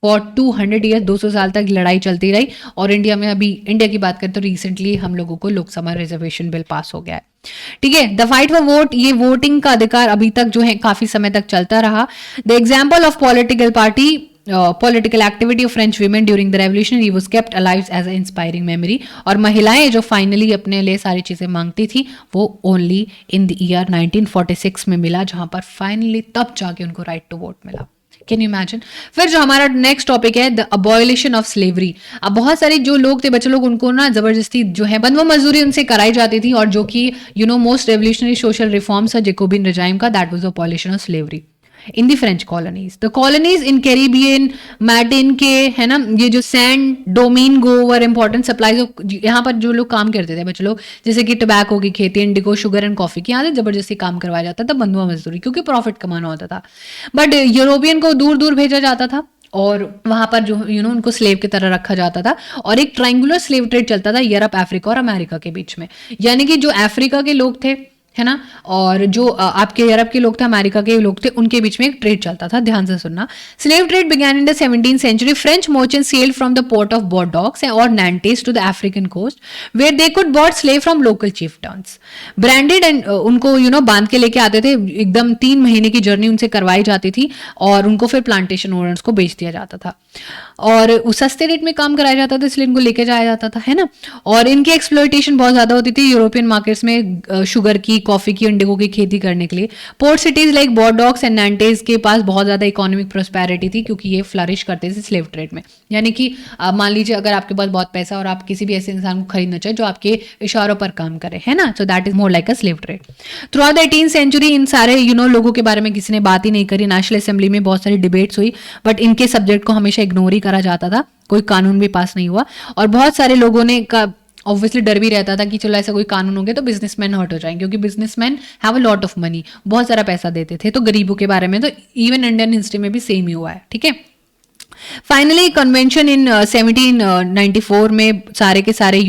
for 200 years, 200 साल तक लड़ाई चलती रही। और इंडिया में अभी इंडिया की बात करें तो रिसेंटली हम लोगों को लोकसभा रिजर्वेशन बिल पास हो गया है। ठीक है, द फाइट फॉर वोट, ये वोटिंग का अधिकार अभी तक जो है काफी समय तक चलता रहा। The example of political party political activity of French women during the revolution was kept alive as an inspiring memory। और महिलाएं जो फाइनली अपने लिए सारी चीजें मांगती थी वो ओनली इन द ईयर 1946 में मिला, जहां पर फाइनली तब जाके उनको राइट टू वोट मिला। Can you imagine. फिर जो हमारा नेक्स्ट टॉपिक है, द अबॉलिशन ऑफ स्लेवरी। अब बहुत सारे जो लोग थे, बच्चे लोग, उनको ना जबरदस्ती जो है बंधुआ मजदूरी उनसे कराई जाती थी, और जो कि मोस्ट रेवोल्यूशनरी सोशल रिफॉर्म्स है जैकोबिन रिजाइम का, that was the abolition of slavery in the French colonies. The colonies in Caribbean, Martin के, है ना, ये जो sand Domingo were important supplies of, यहाँ पर जो लोग काम करते थे बच्चे लोग, जैसे कि टबैको की खेती, इंडिगो, शुगर एंड कॉफी की, यहाँ से जबरदस्ती काम करवाया जाता था, बंधुआ मजदूरी, क्योंकि प्रॉफिट कमाना होता था। बट यूरोपियन को दूर दूर भेजा जाता था और वहां पर जो उनको स्लेव की तरह रखा जाता था, और एक ट्रायंगुलर स्लेव ट्रेड चलता था यूरोप, अफ्रीका और अमेरिका के बीच में। यानी कि जो अफ्रीका के लोग थे, है ना, और जो आपके यूरोप के लोग थे, अमेरिका के लोग थे, उनके बीच में एक ट्रेड चलता था। ध्यान से सुनना। Slave trade began in the 17th century। French merchants sailed from the port of Bordeaux और Nantes to the African coast where they could bought slave from local chieftains. Branded and उनको बांध के लेके आते थे, एकदम 3 महीने की जर्नी उनसे करवाई जाती थी, और उनको फिर प्लांटेशन ओनर्स को बेच दिया जाता था, और उस सस्ते रेट में काम कराया जाता था, इसलिए इनको लेके जाया जाता था, है ना। और इनकी एक्सप्लॉयटेशन बहुत ज्यादा होती थी यूरोपियन मार्केट्स में शुगर की, कॉफी की, इंडिगो की खेती करने के लिए। पोर्ट सिटीज लाइक बोर्डॉक्स एंड नैंटेस के पास बहुत ज्यादा इकोनॉमिक प्रोस्पेरिटी थी, क्योंकि ये फ्लरिश करते थे स्लेव ट्रेड में। यानी कि मान लीजिए अगर आपके पास बहुत पैसा और आप किसी भी ऐसे इंसान को खरीदना चाहिए जो आपके इशारों पर काम करे, है ना, so that is more like a slave trade. Through out the 18th century इन सारे लोगों के बारे में किसी ने बात ही नहीं करी। नेशनल असेंबली में बहुत सारी डिबेट्स हुई, बट इनके सब्जेक्ट को हमेशा इग्नोर ही करा जाता था, कोई कानून भी पास नहीं हुआ। और बहुत सारे लोगों ने ऑब्वियसली डर भी रहता था कि चलो ऐसा कोई कानून हो गया तो बिजनेसमैन हर्ट हो जाएंगे, क्योंकि businessman have a lot of money, बहुत सारा पैसा देते थे। तो गरीबों के बारे में तो इवन इंडियन हिस्ट्री में भी सेम ही हुआ है। ठीक है, फाइनली कन्वेंशन इन 1794 में सारे के सारे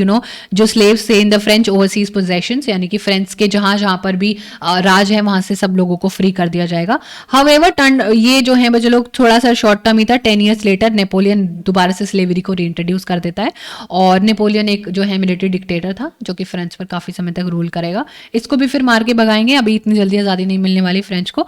जो स्लेव्स थे in the French overseas possessions, यानी कि फ्रेंच के जहां जहां पर भी राज है वहां से सब लोगों को फ्री कर दिया जाएगा। हाउएवर ये जो है बच्चे लोग थोड़ा सा शॉर्ट टर्म ही था। 10 years लेटर नेपोलियन दोबारा से स्लेवरी को रीइंट्रोड्यूस कर देता है, और नेपोलियन एक जो है मिलिट्री डिक्टेटर था जो कि फ्रेंच पर काफी समय तक रूल करेगा। इसको भी फिर मार के भगाएंगे, अभी इतनी जल्दी आजादी नहीं मिलने वाली फ्रेंच को।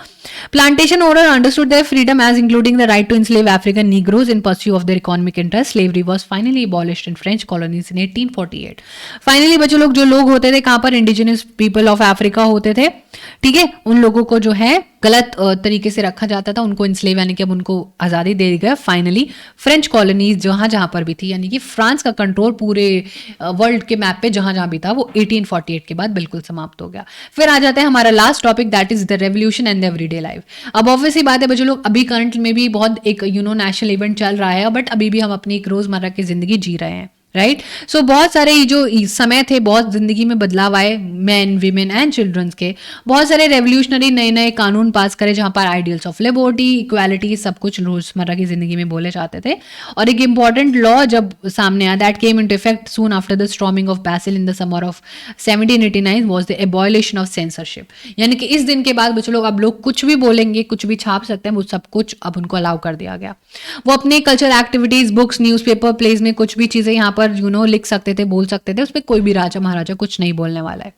Plantation owner understood their freedom as including the right to enslave African negro arose in pursuit of their economic interest. Slavery was finally abolished in French colonies in 1848. Finally बच्चों लोग जो लोग होते थे कहाँ पर, इंडिजिनस पीपल ऑफ अफ्रीका होते थे, ठीक है, उन लोगों को जो है गलत तरीके से रखा जाता था, उनको इंस्लेव यानी कि अब उनको आज़ादी दे दी गई फाइनली। फ्रेंच कॉलोनीज जहाँ जहाँ पर भी थी, यानी कि फ्रांस का कंट्रोल पूरे वर्ल्ड के मैप पे जहाँ जहाँ भी था वो 1848 के बाद बिल्कुल समाप्त हो गया। फिर आ जाता है हमारा last topic, that is the revolution and the everyday life. अब ऑब्वियसली बात है बच्चों लोग, अभी करंट में भी बहुत एक नेशनल इवेंट चल रहा है, बट अभी भी हम अपनी एक रोजमर्रा की जिंदगी जी रहे हैं, राइट। सो बहुत सारे जो समय थे, बहुत जिंदगी में बदलाव आए, मैन वीमेन एंड चिल्ड्रंस के, बहुत सारे रेवोल्यूशनरी नए नए कानून पास करे जहां पर आइडियल्स ऑफ लिबर्टी, इक्वालिटी, सब कुछ रोजमर्रा की जिंदगी में बोले जाते थे। और एक इंपॉर्टेंट लॉ जब सामने आया, that came into effect soon after the storming of Bastille in the summer of 1789 was the abolition of censorship. यानी कि इस दिन के बाद बच्चों लोग अब लोग कुछ भी बोलेंगे, कुछ भी छाप सकते हैं, वो सब कुछ अब उनको अलाउ कर दिया गया। वो अपने culture activities, books, newspaper, plays में कुछ भी चीजें यहाँ पर लिख सकते थे, बोल सकते थे, उसमें कोई भी राजा महाराजा कुछ नहीं बोलने वाला है,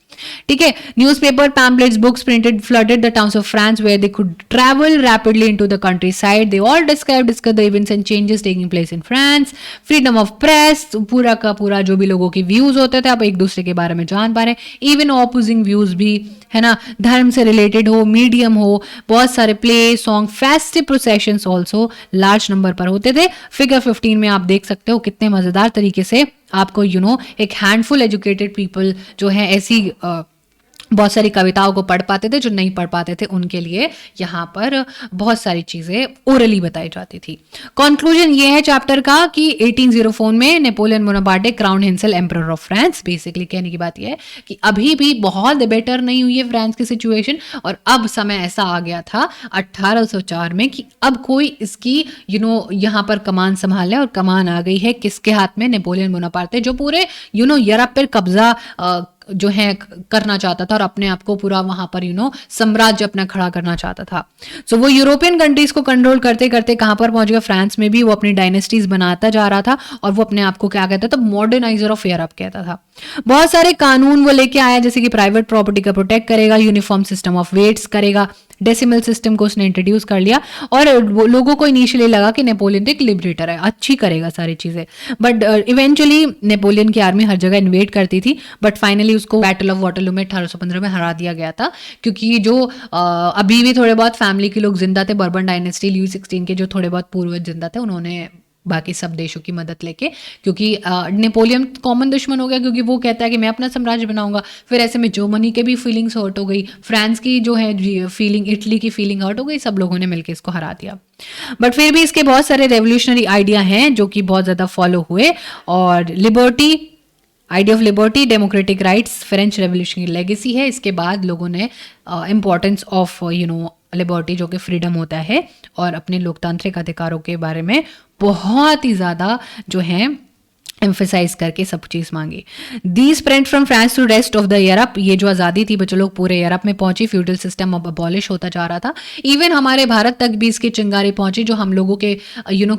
ठीक है। Newspaper, pamphlets, books printed flooded the towns of France where they could travel rapidly into the countryside. They all describe the events and changes taking place in France. Freedom of press, पूरा का पूरा जो भी लोगों के views होते थे आप एक दूसरे के बारे में जान पा रहे हैं, इवन ऑपोजिंग व्यूज भी, है ना, धर्म से रिलेटेड हो, मीडियम हो, बहुत सारे play, song, festive processions also large number पर होते थे। फिगर 15 में आप देख सकते हो कितने मजेदार तरीके से आपको एक हैंडफुल एजुकेटेड पीपल जो है ऐसी बहुत सारी कविताओं को पढ़ पाते थे, जो नहीं पढ़ पाते थे उनके लिए यहाँ पर बहुत सारी चीजें ओरली बताई जाती थी। कंक्लूजन ये है चैप्टर का कि 1804 में Napoleon Bonaparte crown himself emperor of France. Basically कहने की बात यह है कि अभी भी बहुत बेटर नहीं हुई है फ्रांस की सिचुएशन, और अब समय ऐसा आ गया था 1804 में कि अब कोई इसकी यहाँ पर कमान संभाले, और कमान आ गई है किसके हाथ में, नेपोलियन बोनापार्टे, जो पूरे यूरोप पर कब्जा जो है करना चाहता था और अपने आप को पूरा वहां पर साम्राज्य अपना खड़ा करना चाहता था। सो वो यूरोपियन कंट्रीज को कंट्रोल करते करते कहां पर पहुंच गया, फ्रांस में भी वो अपनी डायनेस्टीज बनाता जा रहा था, और वो अपने आप को क्या कहता था, मॉडर्नाइजर ऑफ यूरोप कहता था। बहुत सारे कानून वो लेके आया, जैसे कि प्राइवेट प्रॉपर्टी का प्रोटेक्ट करेगा, यूनिफॉर्म सिस्टम ऑफ वेट्स करेगा, डेसिमल सिस्टम को उसने इंट्रोड्यूस कर लिया, और लोगों को इनिशियली लगा कि नेपोलियन एक लिबरेटर है, अच्छी करेगा सारी चीजें, बट इवेंचुअली नेपोलियन की आर्मी हर जगह इन्वेड करती थी, बट फाइनली उसको बैटल ऑफ वाटरलू में 1815 में हरा दिया गया था, क्योंकि जो अभी भी थोड़े बहुत फैमिली के लोग जिंदा थे, बर्बन डायनेस्टी, लुई 16 के जो थोड़े बहुत पूर्वज जिंदा थे, उन्होंने बाकी सब देशों की मदद लेके, क्योंकि नेपोलियन कॉमन दुश्मन हो गया, क्योंकि वो कहता है कि मैं अपना साम्राज्य बनाऊंगा। फिर ऐसे में जर्मनी के भी फीलिंग्स हर्ट हो गई, फ्रांस की जो है फीलिंग, इटली की फीलिंग हर्ट हो गई, सब लोगों ने मिलकर इसको हरा दिया। बट फिर भी इसके बहुत सारे रेवोल्यूशनरी आइडिया हैं जो कि बहुत ज़्यादा फॉलो हुए, और liberty, idea of liberty, democratic rights French revolution की लेगेसी है। इसके बाद लोगों ने इम्पोर्टेंस ऑफ लिबर्टी जो कि फ्रीडम होता है, और अपने लोकतांत्रिक अधिकारों के बारे में बहुत ही ज़्यादा जो है एम्फेसाइज करके सब चीज़ मांगी। The spread from France to rest of the Europe, ये जो आज़ादी थी बच्चों लोग पूरे यूरोप में पहुंची, फ्यूडल सिस्टम अब अबॉलिश होता जा रहा था, इवन हमारे भारत तक भी इसकी चिंगारी पहुंची, जो हम लोगों के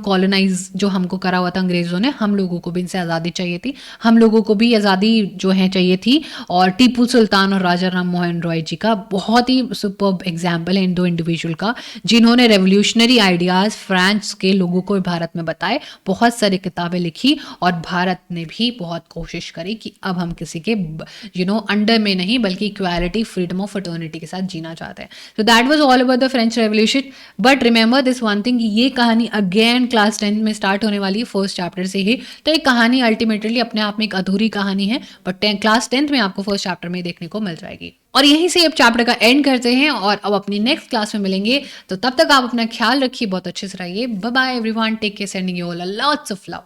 कॉलोनाइज जो हमको करा हुआ था अंग्रेजों ने, हम लोगों को भी इनसे आज़ादी चाहिए थी, हम लोगों को भी आज़ादी जो है चाहिए थी। और टीपू सुल्तान और राजा राम मोहन रॉय जी का बहुत ही सुपर्ब एग्जाम्पल है इन दो इंडिविजुअल का, जिन्होंने रेवोल्यूशनरी आइडियाज़ फ्रांस के लोगों को भारत में बताए, बहुत सारी किताबें लिखी, और भारत ने भी बहुत कोशिश करी कि अब हम किसी के अंडर में नहीं, बल्कि इक्वालिटी, फ्रीडम ऑफ फ्रेटर्निटी के साथ जीना चाहते हैं। So that was all about the French revolution. But remember this one thing, ये कहानी अगेन क्लास 10 में स्टार्ट होने वाली है, फर्स्ट चैप्टर से ही। तो ये कहानी अल्टीमेटली अपने आप में एक अधूरी कहानी है, बट क्लास 10th में आपको फर्स्ट चैप्टर में देखने को मिल जाएगी। और यहीं से अब चैप्टर का एंड करते हैं, और अब अपनी नेक्स्ट क्लास में मिलेंगे। तो तब तक आप अपना ख्याल रखिए, बहुत अच्छे से रहिए। Bye bye everyone, take care, sending you all lots of love.